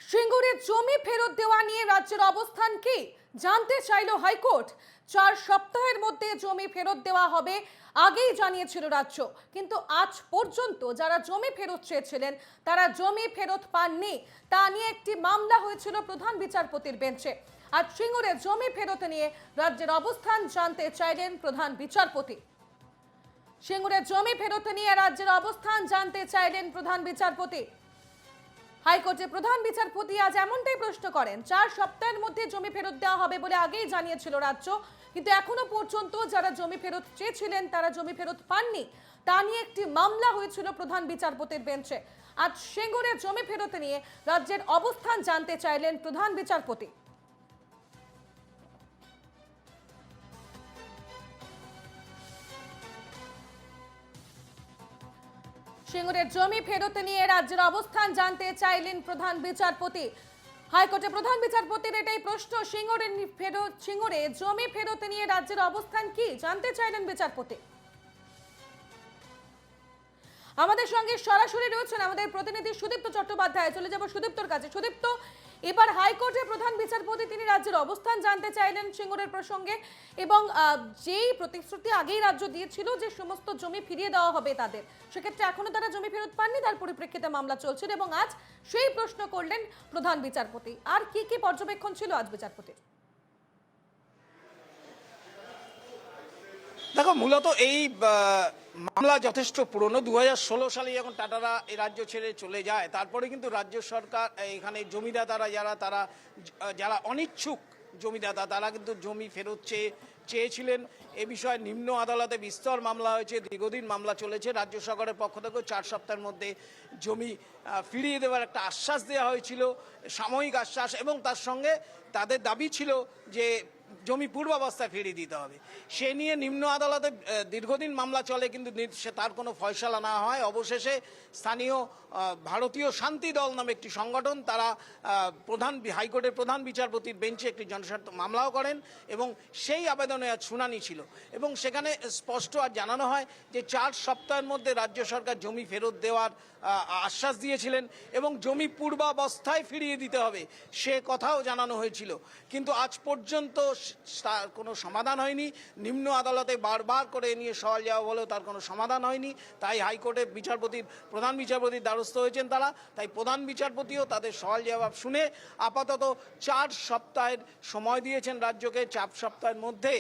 সিঙ্গুরে জমি ফেরত দেওয়া নিয়ে রাজ্যের অবস্থান কি জানতে চাইল হাইকোর্ট। 4 সপ্তাহের মধ্যে জমি ফেরত দেওয়া হবে আগেই জানিয়েছিল রাজ্য, কিন্তু আজ পর্যন্ত যারা জমি ফেরত চেয়েছিলেন তারা জমি ফেরত পাননি। তা নিয়ে একটি মামলা হয়েছিল প্রধান বিচারপতির বেঞ্চে। আজ সিঙ্গুরে জমি ফেরত নিয়ে রাজ্যের অবস্থান জানতে চাইলেন প্রধান বিচারপতি। সিঙ্গুরে জমি ফেরত নিয়ে রাজ্যের অবস্থান জানতে চাইলেন প্রধান বিচারপতি। হাইকোর্টে প্রধান বিচারপতি আজ এমনটাই প্রশ্ন করেন। 4 সপ্তাহের মধ্যে জমি ফেরত দেওয়া হবে বলে আগেই জানিয়েছিল রাজ্য, কিন্তু এখনো পর্যন্ত যারা জমি ফেরত চেয়েছিলেন তারা জমি ফেরত পাননি। তা নিয়ে একটি মামলা হয়েছিল প্রধান বিচারপতির বেঞ্চে। আজ সিঙ্গুরে জমি ফেরত নিয়ে রাজ্যের অবস্থান জানতে চাইলেন প্রধান বিচারপতি। সিঙ্গুরের জমি ফেরত নিয়ে রাজ্যের অবস্থান জানতে চাইলেন প্রধান বিচারপতি। হাইকোর্টে প্রধান বিচারপতির এটাই প্রশ্ন। সিঙ্গুরে জমি ফেরত নিয়ে রাজ্যের অবস্থান কি জানতে চাইলেন বিচারপতি। আমাদের সঙ্গে সরাসরি রয়েছেন আমাদের প্রতিনিধি সুদীপ্ত চট্টোপাধ্যায়। চলে যাব সুদীপ্তর কাছে। সুদীপ্ত, এবার হাইকোর্টের প্রধান বিচারপতি তিনি রাজ্যের অবস্থান জানতে চাইলেন সিঙ্গুরের প্রসঙ্গে, এবং যেই প্রতিশ্রুতি আগেই রাজ্য দিয়েছিল যে সমস্ত জমি ফিরিয়ে দেওয়া হবে তাদের, সেক্ষেত্রে এখনো তারা জমি ফেরত পাননি, তার পরিপ্রেক্ষিতে মামলা চলছিল এবং আজ সেই প্রশ্ন করলেন প্রধান বিচারপতি। আর কি কি পর্যবেক্ষণ ছিল আজ বিচারপতির? দেখো, মূলত এই মামলা যথেষ্ট পুরনো। 2016 সালে যখন টাটারা এই রাজ্য ছেড়ে চলে যায়, তারপরে কিন্তু রাজ্য সরকার এখানে জমিদাতারা যারা অনিচ্ছুক জমিদাতা, তারা কিন্তু জমি ফেরত চেয়েছিলেন। এ বিষয়ে নিম্ন আদালতে বিস্তর মামলা হয়েছে, দীর্ঘদিন মামলা চলেছে। রাজ্য সরকারের পক্ষ থেকে 4 সপ্তাহের মধ্যে জমি ফিরিয়ে দেওয়ার একটা আশ্বাস দেওয়া হয়েছিল, সাময়িক আশ্বাস, এবং তার সঙ্গে তাদের দাবি ছিল যে জমি পূর্বাবস্থায় ফিরিয়ে দিতে হবে। সে নিয়ে নিম্ন আদালতে দীর্ঘদিন মামলা চলে, কিন্তু তার কোনো ফয়সালা না হয়। অবশেষে স্থানীয় ভারতীয় শান্তি দল নামে একটি সংগঠন, তারা হাইকোর্টের প্রধান বিচারপতির বেঞ্চে একটি জনস্বার্থ মামলাও করেন, এবং সেই আবেদনে আজ শুনানি ছিল। এবং সেখানে স্পষ্ট আর জানানো হয় যে 4 সপ্তাহের মধ্যে রাজ্য সরকার জমি ফেরত দেওয়ার আশ্বাস দিয়েছিলেন, এবং জমি পূর্বাবস্থায় ফিরিয়ে দিতে হবে সে কথাও জানানো হয়েছিল। কিন্তু আজ পর্যন্ত তার কোনো সমাধান হয়নি। নিম্ন আদালতে বারবার করে নিয়ে সওয়াল জবাব হলেও তার কোনো সমাধান হয়নি। তাই হাইকোর্টের প্রধান বিচারপতির দ্বারস্থ হয়েছেন তারা। তাই প্রধান বিচারপতিও তাদের সওয়াল জবাব শুনে আপাতত 4 সপ্তাহের সময় দিয়েছেন রাজ্যকে। 4 সপ্তাহের মধ্যে,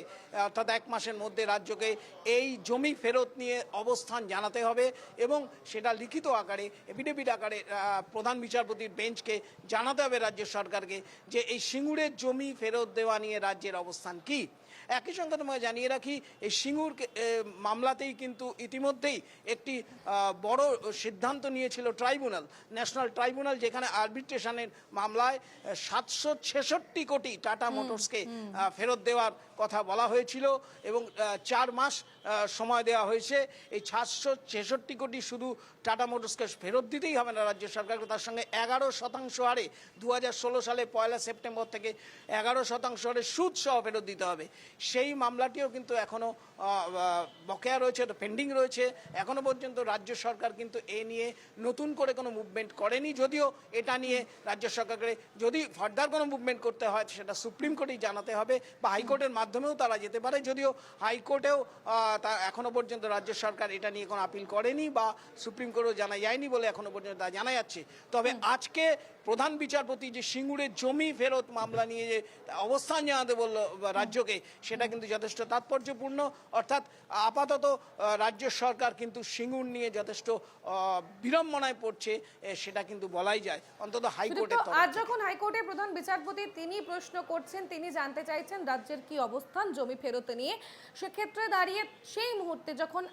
অর্থাৎ 1 মাসের মধ্যে রাজ্যকে এই জমি ফেরত নিয়ে অবস্থান জানাতে হবে, এবং সেটা লিখিত আকারে, এফিডেভিট আকারে প্রধান বিচারপতির বেঞ্চকে জানাতে হবে রাজ্য সরকারকে, যে এই সিঙ্গুরের জমি ফেরত দেওয়া নিয়ে রাজ্যের অবস্থান কি। একই সঙ্গে তোমায় জানিয়ে রাখি, এই সিঙ্গুর মামলাতেই কিন্তু ইতিমধ্যেই একটি বড় সিদ্ধান্ত নিয়েছিল ট্রাইব্যুনাল, ন্যাশনাল ট্রাইব্যুনাল, যেখানে আরবিট্রেশনের মামলায় 766 কোটি টাটা মোটরসকে ফেরত দেওয়ার কথা বলা হয়েছিল, এবং 4 মাস সময় দেওয়া হয়েছে। এই 766 কোটি শুধু টাটা মোটরসকে ফেরত দিতেই হবে না রাজ্য সরকারকে, তার সঙ্গে 11% হারে 2016 সালে 1 সেপ্টেম্বর থেকে 11% হারে সুদ সহ ফেরত দিতে হবে। সেই মামলাটিও কিন্তু এখনও বকেয়া রয়েছে, পেন্ডিং রয়েছে। এখনও পর্যন্ত রাজ্য সরকার কিন্তু এ নিয়ে নতুন করে কোনো মুভমেন্ট করেনি, যদিও এটা নিয়ে রাজ্য সরকারকে যদি ফার্দার কোনো মুভমেন্ট করতে হয় সেটা সুপ্রিম কোর্টেই জানাতে হবে, বা হাইকোর্টের মাধ্যমেও তারা যেতে পারে। যদিও হাইকোর্টেও তা এখনও পর্যন্ত রাজ্য সরকার এটা নিয়ে কোনো আপিল করেনি, বা সুপ্রিম কোর্টেও জানা যায়নি বলে এখনও পর্যন্ত তা জানা যাচ্ছে। তবে আজকে প্রধান বিচারপতি যে সিঙ্গুরের জমি ফেরত মামলা নিয়ে যে অবস্থান জানাতে বলল রাজ্যকে, সেটা কিন্তু যথেষ্ট তাৎপর্যপূর্ণ। অর্থাৎ আপাতত রাজ্য সরকার কিন্তু সিঙ্গুর নিয়ে যথেষ্ট বিড়ম্বনায় পড়ছে, সেটা কিন্তু বলাই যায়, অন্তত হাইকোর্টের তরফ থেকে। আজ যখন হাইকোর্টের প্রধান বিচারপতি তিনি প্রশ্ন করছেন, তিনি জানতে চাইছেন রাজ্যের কি অবস্থান জমি ফেরত নিয়ে, সেক্ষেত্রে দাঁড়িয়ে সেই মুহূর্তে যখন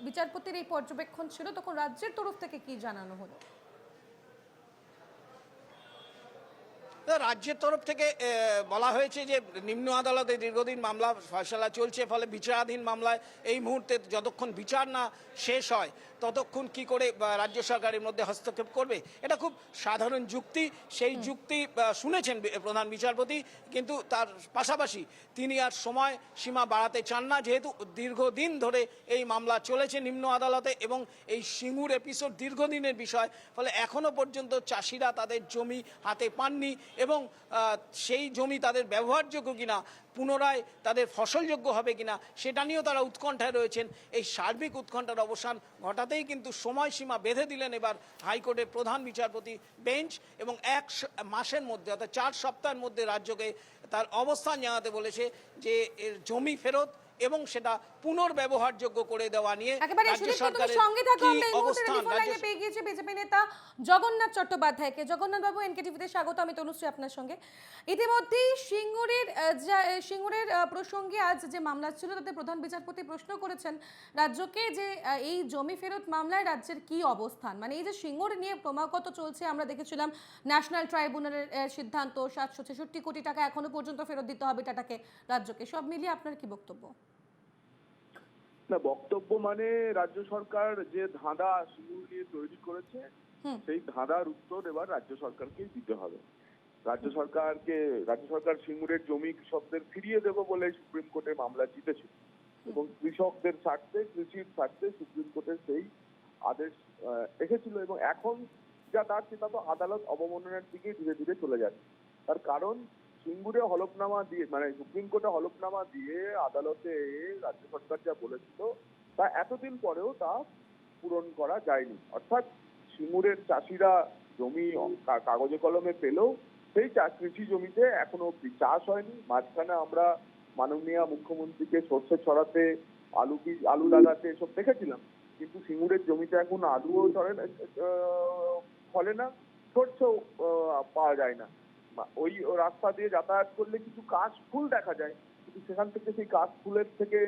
বিচারপতির এই পর্যবেক্ষণ ছিল, তখন রাজ্যের তরফ থেকে কি জানানো হলো? রাজ্যের তরফ থেকে বলা হয়েছে যে নিম্ন আদালতে দীর্ঘদিন মামলা ফয়সালা চলছে, ফলে বিচারাধীন মামলায় এই মুহূর্তে যতক্ষণ বিচার না শেষ হয় ততক্ষণ কি করে রাজ্য সরকারের মধ্যে হস্তক্ষেপ করবে। এটা খুব সাধারণ যুক্তি, সেই যুক্তি শুনেছেন প্রধান বিচারপতি, কিন্তু তার পাশাপাশি তিনি আর সময় সীমা বাড়াতে চান না, যেহেতু দীর্ঘদিন ধরে এই মামলা চলেছে নিম্ন আদালতে এবং এই সিঙ্গুর এপিসোড দীর্ঘদিনের বিষয়, ফলে এখনও পর্যন্ত চাষিরা তাদের জমি হাতে পাননি এবং সেই জমি তাদের ব্যবহারযোগ্য কিনা, পুনরায় তাদের ফসলযোগ্য হবে কিনা সেটা নিয়েও তারা উৎকণ্ঠায় রয়েছেন। এই সার্বিক উৎকণ্ঠার অবসান ঘটাতেই কিন্তু সময়সীমা বেঁধে দিলেন এবার হাইকোর্টের প্রধান বিচারপতি বেঞ্চ এবং 1 মাসের মধ্যে অর্থাৎ 4 সপ্তাহের মধ্যে রাজ্যকে তার অবস্থান জানাতে বলেছে যে এর জমি ফেরত এবং সেটা পুনর্ব্যবহারযোগ্য করে দেওয়া নিয়ে একেবারে রাজ্য সুদীপ্ত, তুমি সরকারের সঙ্গে থাকো, কি আমরা এই মুহূর্তে অবস্থান। টেলিফোন লাইনে পেয়ে গিয়েছি বিজেপি নেতা জগন্নাথ চট্টোপাধ্যায়কে। জগন্নাথ বাবু, এনকেটিভিতে স্বাগত, আমি তনুশ্রী আপনার সঙ্গে। ইতিমধ্যেই সিঙ্গুরের প্রসঙ্গে আজ যে মামলা ছিল তাতে প্রধান বিচারপতি প্রশ্ন করেছেন রাজ্যকে যে এই জমি ফেরত মামলায় রাজ্যের কি অবস্থান, মানে এই যে সিঙ্গুর নিয়ে ক্রমাগত চলছে, আমরা দেখেছিলাম ন্যাশনাল ট্রাইব্যুনালের সিদ্ধান্ত 766 কোটি টাকা এখনো পর্যন্ত ফেরত দিতে হবে টাটাকে রাজ্যকে, সব মিলিয়ে আপনার কি বক্তব্য? না, বক্তব্য মানে রাজ্য সরকার যে ধাঁধা সিঙ্গুর নিয়ে তৈরি করেছে সেই ধাঁধার উত্তর এবার রাজ্য সরকারকেই দিতে হবে। রাজ্য সরকার সিঙ্গুরের জমি কৃষকদের ফিরিয়ে দেবো বলে সুপ্রিম কোর্টে মামলা জিতেছিল এবং কৃষকদের স্বার্থে, কৃষির স্বার্থে সুপ্রিম কোর্টের সেই আদেশ এসেছিল এবং এখন যা দাঁড়াচ্ছে তা তো আদালত অবমাননার দিকে ধীরে ধীরে চলে যাচ্ছে। তার কারণ সিঙ্গুরে হলফনামা দিয়ে, মানে সুপ্রিম কোর্টে হলফনামা দিয়ে আদালতে রাজ্য সরকার যা বলেছিল তা এতদিন পরেও তা পূরণ করা যায়নি। অর্থাৎ সিঙ্গুরের চাষিরা জমি কাগজে কলমে পেলেও সেই কৃষি জমিতে এখনো অব্দি চাষ হয়নি। মাঝখানে আমরা মাননীয় মুখ্যমন্ত্রীকে সর্ষে ছড়াতে, আলু লাগাতে এসব দেখেছিলাম, কিন্তু সিঙ্গুরের জমিতে এখন আলুও ফলে না, সর্ষেও পাওয়া যায় না। ওই রাস্তা দিয়ে যাতায়াত করলে কিছু কাশ ফুল দেখা যায়, কিন্তু সেখান থেকে সেই কাশ ফুলের থেকে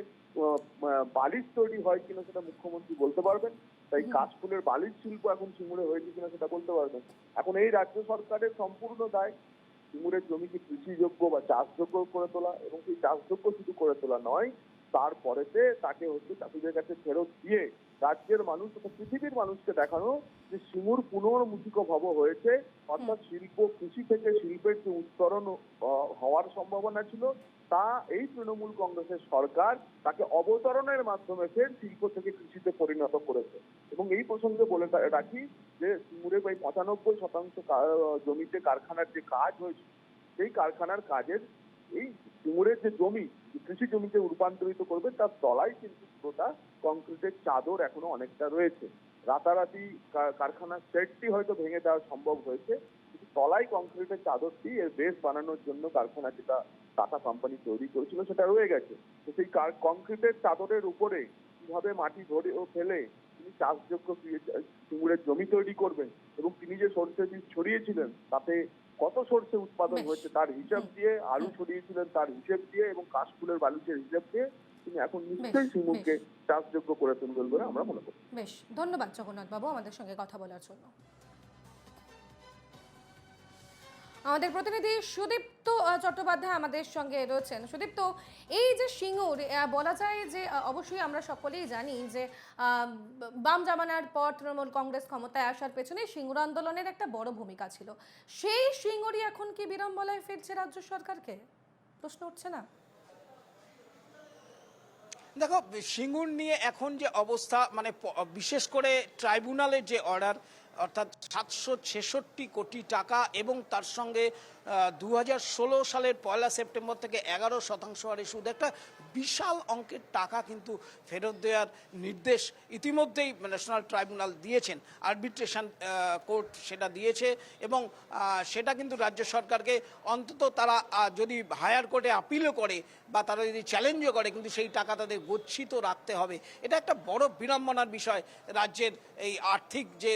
বালিশ তৈরি হয় কিনা সেটা মুখ্যমন্ত্রী বলতে পারবেন। তাই কাশ ফুলের বালিশ শিল্প এখন সিঙ্গুরে হয়েছে কিনা সেটা বলতে পারবেন। এখন এই রাজ্য সরকারের সম্পূর্ণ দায় সিঙ্গুরের জমিকে কৃষিযোগ্য বা চাষযোগ্য করে তোলা, এবং সেই চাষযোগ্য শুধু করে তোলা নয়, তারপরেতে তাকে চাষিদের কাছে ফেরত দিয়ে রাজ্যের মানুষ তথা পৃথিবীর মানুষকে দেখানো যে সিঙ্গুর পুনর্মুখিক ভব হয়েছে। অর্থাৎ কৃষি থেকে শিল্পের যে উত্তরণ হওয়ার সম্ভাবনা ছিল তা এই তৃণমূল কংগ্রেসের সরকার তাকে অবতরণের মাধ্যমে ফের শিল্প থেকে কৃষিতে পরিণত করেছে। এবং এই প্রসঙ্গে বলে রাখি যে সিঙ্গুরে প্রায় 95% জমিতে কারখানার যে কাজ হয়েছে সেই কারখানার কাজের এই সিঙ্গুরের যে জমি কৃষি জমিতে রূপান্তরিত করবে তার তলায় কিন্তু পুরোটা কংক্রিটের চাদর এখনো অনেকটা রয়েছে। রাতারাতি কারখানার শেডটি হয়তো ভেঙে দেওয়া সম্ভব হয়েছে, কিন্তু তলায় কংক্রিটের চাদরটি এর বেস বানানোর জন্য কারখানা যেটা টাটা কোম্পানি তৈরি করেছিল সেটা রয়ে গেছে। তো সেই কংক্রিটের চাদরের উপরে কিভাবে মাটি ধরে ও ফেলে তিনি চাষযোগ্য সিঙ্গুরের জমি তৈরি করবেন, এবং তিনি যে সরষে বীজ ছড়িয়েছিলেন তাতে কত সরষে উৎপাদন হয়েছে তার হিসাব দিয়ে, আলু ছড়িয়েছিলেন তার হিসেব দিয়ে এবং কাশফুলের বালুচের হিসাব দিয়ে তিনি এখন নিশ্চয়ই সিঙ্গুরকে চাষযোগ্য করে তুলবেন বলে আমরা মনে করি। বেশ, ধন্যবাদ জগন্নাথ বাবু আমাদের সঙ্গে কথা বলার জন্য। আমাদের প্রতিনিধি সুদীপ্ত চট্টোপাধ্যায় আমাদের সঙ্গে রয়েছেন। সুদীপ্ত, এই যে সিঙ্গুর, বলা যায় যে অবশ্যই আমরা সকলেই জানি যে বাম জামানার পর তৃণমূল কংগ্রেস ক্ষমতায় আসার পেছনে সিঙ্গুর আন্দোলনের একটা বড় ভূমিকা ছিল। সেই সিঙ্গুরই এখন কি বিড়ম্বনায় ফিরছে রাজ্য সরকারকে? প্রশ্ন উঠছে না? দেখো, সিঙ্গুর নিয়ে এখন যে অবস্থা, মানে বিশেষ করে ট্রাইব্যুনালের যে অর্ডার, অর্থাৎ 766 কোটি টাকা এবং তার সঙ্গে 2016 সালের 1 সেপ্টেম্বর থেকে 11% হারে সুদ, একটা বিশাল অঙ্কের টাকা কিন্তু ফেরত দেওয়ার নির্দেশ ইতিমধ্যেই ন্যাশনাল ট্রাইব্যুনাল দিয়েছেন, আরবিট্রেশন কোর্ট সেটা দিয়েছে এবং সেটা কিন্তু রাজ্য সরকারকে অন্তত তারা যদি হায়ার কোর্টে আপিলও করে বা তারা যদি চ্যালেঞ্জও করে, কিন্তু সেই টাকা তাদের গচ্ছিত রাখতে হবে। এটা একটা বড় বিড়ম্বনার বিষয় রাজ্যের এই আর্থিক যে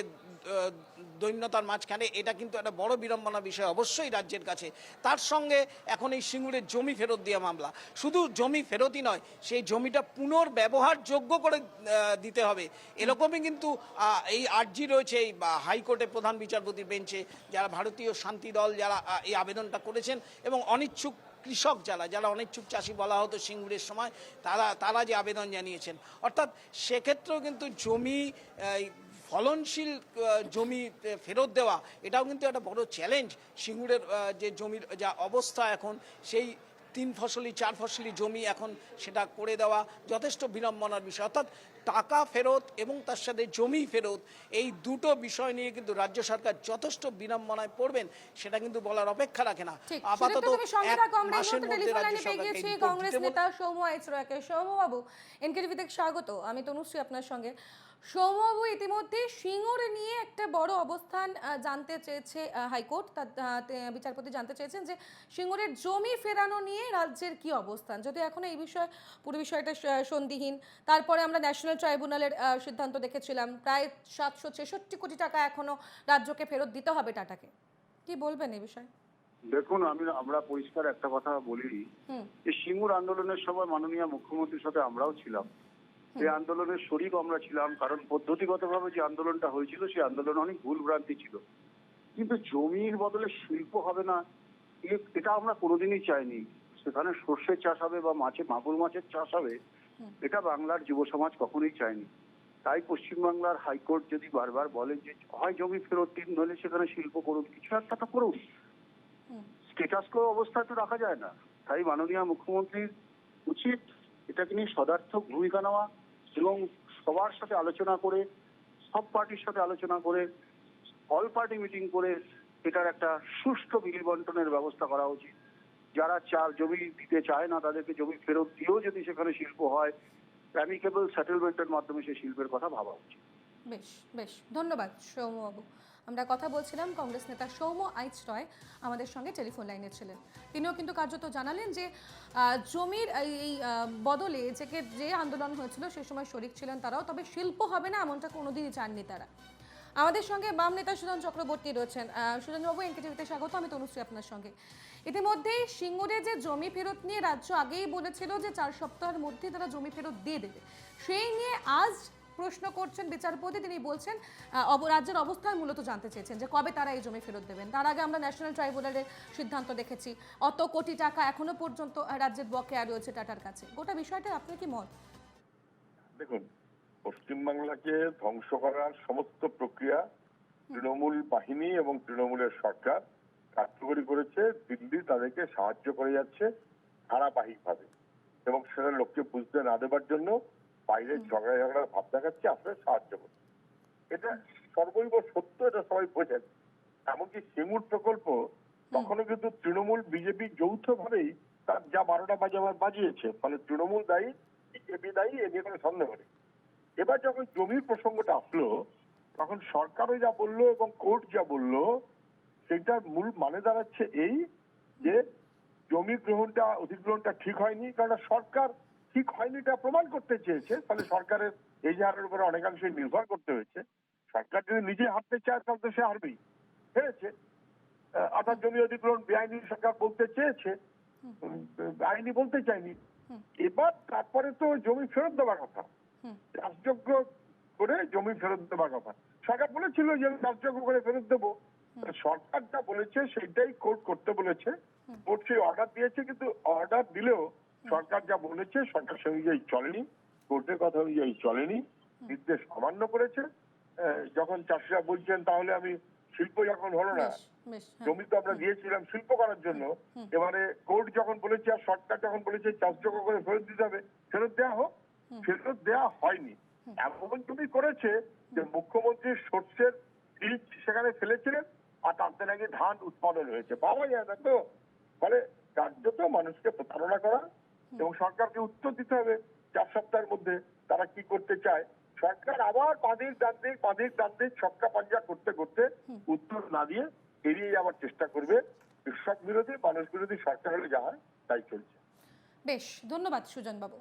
দৈন্যতার মাঝখানে এটা কিন্তু একটা বড় বিড়ম্বনা বিষয় অবশ্যই রাজ্যের কাছে। তার সঙ্গে এখন এই সিঙ্গুরের জমি ফেরত দেওয়া মামলা, শুধু জমি ফেরতই নয়, সেই জমিটা পুনর্ব্যবহারযোগ্য করে দিতে হবে, এরকমই কিন্তু এই আর্জি রয়েছে এই হাইকোর্টের প্রধান বিচারপতির বেঞ্চে, যারা ভারতীয় শান্তি দল যারা এই আবেদনটা করেছেন এবং অনিচ্ছুক কৃষক যারা অনিচ্ছুক চাষি বলা হতো সিঙ্গুরের সময়, তারা যে আবেদন জানিয়েছেন। অর্থাৎ সেক্ষেত্রেও কিন্তু জমি ফলনশীল জমি ফেরত দেওয়া এটাও কিন্তু একটা বড় চ্যালেঞ্জ। সিঙ্গুরের যে জমির যা অবস্থা এখন, সেই 3 ফসলি 4 ফসলি জমি এখন সেটা করে দেওয়া যথেষ্ট বিড়ম্বনার বিষয়। অর্থাৎ টাকা ফেরত এবং তার সাথে জমি ফেরত, এই দুটো বিষয় নিয়ে কিন্তু রাজ্য সরকার যথেষ্ট বিড়ম্বনায় পড়বেন, সেটা কিন্তু বলার অপেক্ষা রাখে না। আপাতত এক মাসের মধ্যে রাজ্য সরকার কংগ্রেস নেতা সৌম্য আইচ রয়কে। সৌম্যবাবু, এনকেটিভিতে স্বাগত, আমি তনুশ্রী আপনার সঙ্গে। সৌম্যবাবু, ইতিমধ্যে সিঙ্গুর নিয়ে একটা বড় অবস্থান জানতে চেয়েছে হাইকোর্ট। তার বিচারপতি জানতে চেয়েছেন যে সিঙ্গুরের জমি ফেরানো নিয়ে রাজ্যের কি অবস্থান, যদি এখনো এই বিষয়ে পুরো বিষয়টা সন্দিহীন। তারপরে আমরা ন্যাশনাল ট্রাইব্যুনালের সিদ্ধান্ত দেখেছিলাম, প্রায় 766 কোটি টাকা এখনো রাজ্যকে ফেরত দিতে হবে টাটাকে। কি বলবেন এই বিষয়ে? দেখুন, আমরা পরিষ্কার একটা কথা বলি, যে সিঙ্গুর আন্দোলনের সময় মাননীয় মুখ্যমন্ত্রীর সাথে আমরাও ছিলাম। এই আন্দোলনের শরিক আমরা ছিলাম, কারণ পদ্ধতিগতভাবে যে আন্দোলনটা হয়েছিল সেই আন্দোলনে অনেক ভুল ভ্রান্তি ছিল। কিন্তু জমির বদলে শিল্প হবে না, এটা আমরা কোনোদিনই চাইনি। সেখানে সর্ষের চাষ হবে বা মাগুর মাছের চাষ হবে, এটা বাংলার যুব সমাজ কখনোই চায়নি। তাই পশ্চিমবাংলার হাইকোর্ট যদি বারবার বলে যে হয় জমি ফেরত দিন, নইলে সেখানে শিল্প করুন, কিছু একটা তো করুন, স্ট্যাটাস কো অবস্থা তো রাখা যায় না। তাই মাননীয় মুখ্যমন্ত্রীর উচিত এটাকে নিয়ে সদার্থক ভূমিকা নেওয়া এবং সবার সাথে আলোচনা করে, সব পার্টির সাথে আলোচনা করে, অল পার্টি মিটিং করে এটার একটা সুষ্ঠু বিল বন্টনের ব্যবস্থা করা উচিত। যারা জমি দিতে চায় না তাদেরকে জমি ফেরত দিয়েও যদি সেখানে শিল্প হয়, অ্যামিকেবল সেটেলমেন্টের মাধ্যমে সেই শিল্পের কথা ভাবা উচিত। বেশ বেশ, ধন্যবাদ সৌম্যবাবু। আমরা কথা বলছিলাম, কংগ্রেস নেতা সৌম্য আইচ রয় আমাদের সঙ্গে টেলিফোন লাইনে ছিলেন। তিনিও কিন্তু কার্যত জানালেন যে জমির এই বদলে যে আন্দোলন হয়েছিল সেই সময় শরিক ছিলেন তারাও, তবে শিল্প হবে না এমনটা কোনোদিনই চাননি তারা। আমাদের সঙ্গে বাম নেতা সুজন চক্রবর্তী রয়েছেন। সুজনবাবু, এনকেটিভিতে স্বাগত, আমি তনুশ্রী আপনার সঙ্গে। ইতিমধ্যেই সিঙ্গুরে যে জমি ফেরত নিয়ে রাজ্য আগেই বলেছিল যে 4 সপ্তাহের মধ্যে তারা জমি ফেরত দিয়ে দেবে, সেই নিয়ে আজ প্রশ্ন করছেন বিচারপতি। তিনি বলছেন রাজ্যের অবস্থান মূলত জানতে চেয়েছেন যে কবে তারা এই জমি ফেরত দেবেন। তার আগে আমরা ন্যাশনাল ট্রাইব্যুনালের সিদ্ধান্ত দেখেছি, অত কোটি টাকা এখনো পর্যন্ত রাজ্যের বকেয়া রয়েছে টাটার কাছে। গোটা বিষয়টা আপনার কি মত? দেখুন, পশ্চিমবাংলাকে ধ্বংস করার সমস্ত প্রক্রিয়া তৃণমূল বাহিনী এবং তৃণমূলের সরকার কার্যকরী করেছে। দিল্লি তাদেরকে সাহায্য করে যাচ্ছে ধারাবাহিকভাবে, এবং সেটা লোককে বুঝতে না দেবার জন্য বাইরে ঝগড়া ভাব দেখাচ্ছে, আসলে সাহায্য করছে। এটা সর্বৈব সত্য, এটা সবাই বোঝেন। এমনকি সিঙ্গুর প্রকল্প তখনও কিন্তু তৃণমূল বিজেপি যৌথভাবেই তার যা 12টা বাজিয়েছে, ফলে তৃণমূল দায়ী, বিজেপি দায়ী, এ নিয়ে কোনো সন্দেহ নেই। এবার যখন জমির প্রসঙ্গটা আসলো, তখন সরকারও যা বললো এবং কোর্ট যা বললো, সেটার মূল মানে দাঁড়াচ্ছে এই যে জমি অধিগ্রহণটা ঠিক হয়নি, কারণ সরকার ঠিক হয়নি এটা প্রমাণ করতে চেয়েছে। ফলে সরকারের এই হারের উপরে অনেকাংশে নির্ভর করতে হয়েছে। সরকার যদি নিজে হারতে চায় তাহলে তো সে হারবেই, হেরেছে। অর্থাৎ জমি অধিগ্রহণ বেআইনি সরকার বলতে চেয়েছে, আইনি বলতে চায়নি। এবার তারপরে তো জমি ফেরত দেওয়ার কথা, চাষযোগ্য করে জমি ফেরত দেওয়ার কথা। সরকার বলেছিল যে আমি চাষযোগ্য করে ফেরত দেবো, সরকার যা বলেছে সেটাই কোর্ট করতে বলেছে। কোর্ট সেই অর্ডার দিয়েছে, কিন্তু অর্ডার দিলেও সরকার যা বলেছে সরকার সে অনুযায়ী চলেনি, কোর্টের কথা অনুযায়ী চলেনি, নির্দেশ অমান্য করেছে। যখন চাষিরা বলছেন তাহলে আমি শিল্প যখন হলো না, জমি তো আমরা দিয়েছিলাম শিল্প করার জন্য, এবারে কোর্ট যখন বলেছে আর সরকার যখন বলেছে চাষযোগ্য করে ফেরত দিতে হবে, ফেরত দেওয়া হোক। ফেরত দেওয়া হয়নি। এমন জমি করেছে যে মুখ্যমন্ত্রী সর্ষের বীজ সেখানে ফেলেছিলেন, আর তাতে নাকি ধান উৎপাদন হয়েছে, পাওয়া যায় না তো। ফলে কার্যত মানুষকে প্রতারণা করা, এবং সরকারকে উত্তর দিতে হবে 4 সপ্তাহের মধ্যে তারা কি করতে চায়। সরকার আবার পাঁদিক দান্দিক ছক্কা পাঞ্জা করতে করতে উত্তর না দিয়ে এড়িয়ে যাওয়ার চেষ্টা করবে। কৃষক বিরোধী, মানুষ বিরোধী সরকার হলে যা হয় তাই চলছে। বেশ, ধন্যবাদ সুজন বাবু।